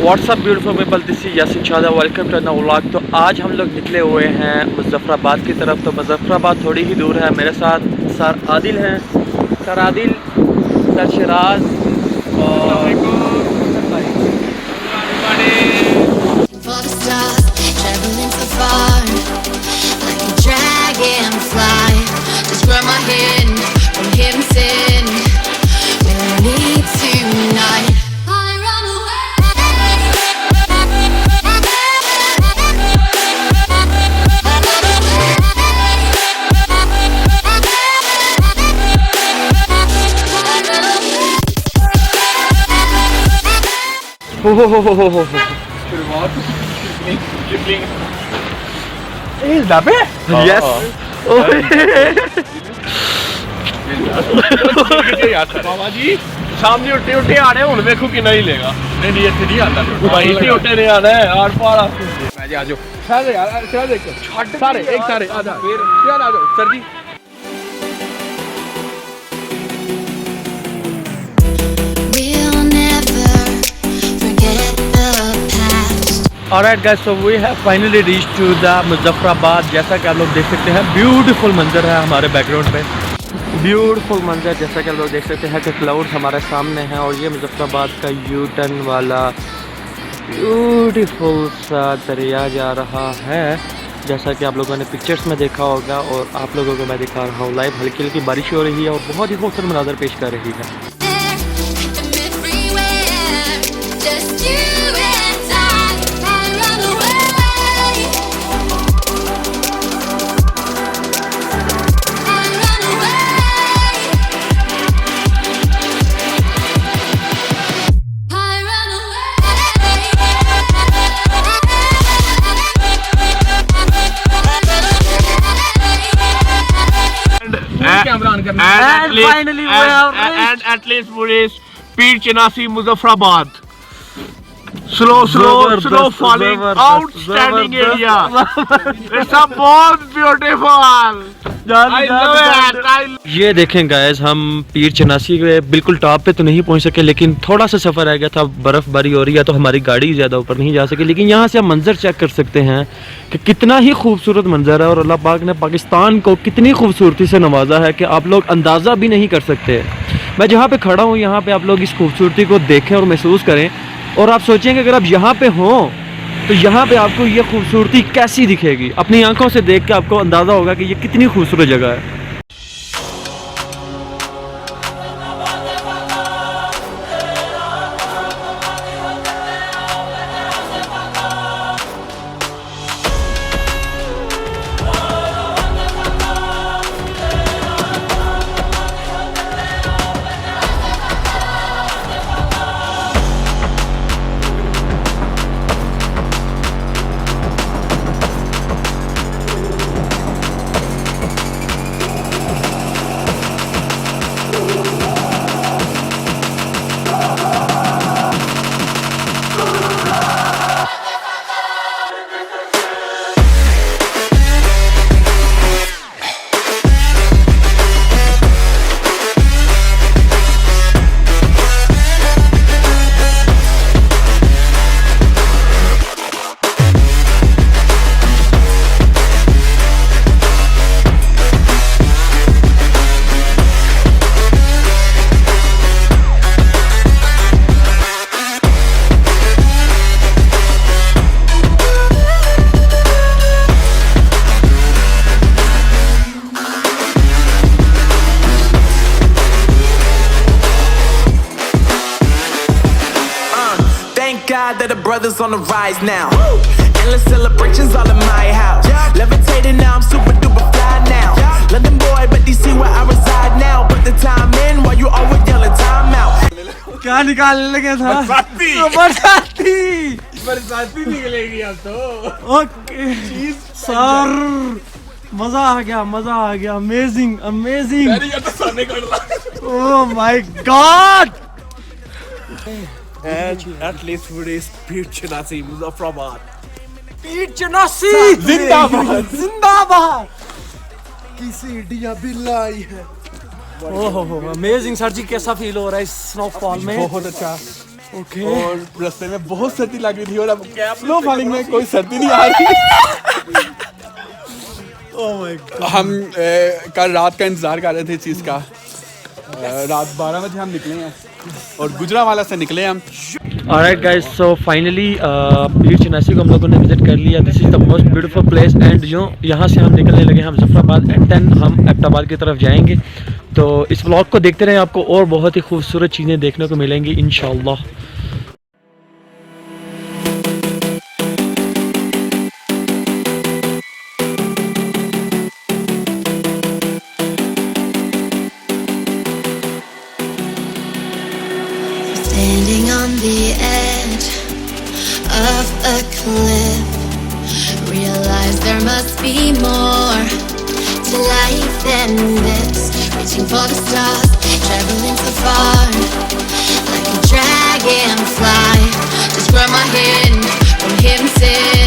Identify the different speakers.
Speaker 1: WhatsApp beautiful people, this is Yasin Shad, welcome to another vlog. तो आज हम लोग निकले हुए हैं मुज़फ्फराबाद की तरफ। तो मुज़फ्फराबाद थोड़ी ही दूर है। मेरे साथ सर आदिल हैं, सर आदिल, सर शिराज और यस
Speaker 2: बाबा जी सामने उठे उठे आ रहे हैं, देखो कि नहीं लेगा। नहीं इतने नहीं आता भाई, इतने उठे नहीं आना है। आर पार आ जाओ सारे यार, सारे एक सारे आ जाओ यार, आ जाओ sir ji.
Speaker 1: Alright guys, so we have finally reached to the Muzaffarabad. जैसा कि आप लोग देख सकते हैं, ब्यूटीफुल मंजर है हमारे बैकग्राउंड पे, ब्यूटीफुल मंजर। जैसा कि आप लोग देख सकते हैं कि क्लाउड्स हमारे सामने हैं और ये मुज़फ्फराबाद का यू टर्न वाला ब्यूटीफुल सा दरिया जा रहा है, जैसा कि आप लोगों ने पिक्चर्स में देखा होगा और आप लोगों को मैं दिखा रहा हूँ लाइव। हल्की हल्की बारिश हो रही है और बहुत ही खूबसूरत मनाज़र पेश कर रही है।
Speaker 2: And finally we have reached. And at least we reached Pir Chinasi, Muzzaffarabad. Slow falling, outstanding area. It's a most beautiful. I love it.
Speaker 1: ये देखें गाइस, हम पीर चिनासी के बिल्कुल टॉप पे तो नहीं पहुंच सके, लेकिन थोड़ा सा सफ़र रह गया था। बर्फ़बारी हो रही है तो हमारी गाड़ी ज़्यादा ऊपर नहीं जा सकी, लेकिन यहाँ से हम मंज़र चेक कर सकते हैं कि कितना ही खूबसूरत मंज़र है और अल्लाह पाक ने पाकिस्तान को कितनी खूबसूरती से नवाजा है कि आप लोग अंदाज़ा भी नहीं कर सकते। मैं जहाँ पे खड़ा हूँ, यहाँ पे आप लोग इस खूबसूरती को देखें और महसूस करें और आप सोचेंगे अगर आप यहाँ पे हों तो यहाँ पे आपको ये खूबसूरती कैसी दिखेगी। अपनी आंखों से देख के आपको अंदाज़ा होगा कि ये कितनी खूबसूरत जगह है।
Speaker 3: That the brothers on the rise now. Endless celebrations all in my house. Levitating now, I'm super duper fly now. London boy, but DC where I reside now. Put the time in while you always yelling time out.
Speaker 1: क्या निकालने लगे था?
Speaker 2: बरसाती निकलेगी अब तो।
Speaker 1: Okay sir, मजा आ गया, amazing. Oh my God.
Speaker 2: And at least we reached Pir Chinasi, Muzzaffarabad.
Speaker 1: पीर चिनासी
Speaker 2: जिंदाबाद।
Speaker 1: जिंदाबाद।
Speaker 2: की सीढ़ियां भी लाई है,
Speaker 4: ओहो अमेजिंग सर जी, कैसा फील हो रहा है इस स्नोफॉल में?
Speaker 5: बहुत अच्छा।
Speaker 4: ओके।
Speaker 5: और रास्ते में बहुत सर्दी लग रही थी और अब स्नो फॉलिंग में कोई सर्दी नहीं आ रही।
Speaker 4: Oh my God.
Speaker 5: हम कल रात का इंतजार कर रहे थे इस चीज़ का। रात 12 बजे हम निकले हैं और गुजरावाला से निकले हम।
Speaker 1: Alright guys, so finally पीर चिनासी को हम लोगों ने विजिट कर लिया। This is the most beautiful place and जो यहाँ से हम निकलने लगे हैं मुजफ्फराबाद एट 10 हम एबटाबाद की तरफ जाएंगे। तो इस व्लॉग को देखते रहें, आपको और बहुत ही खूबसूरत चीज़ें देखने को मिलेंगी इंशाल्लाह।
Speaker 6: Standing on the edge of a cliff, realize there must be more to life than this. Reaching for the stars, traveling so far, like a dragonfly. Just grab my hand from here and say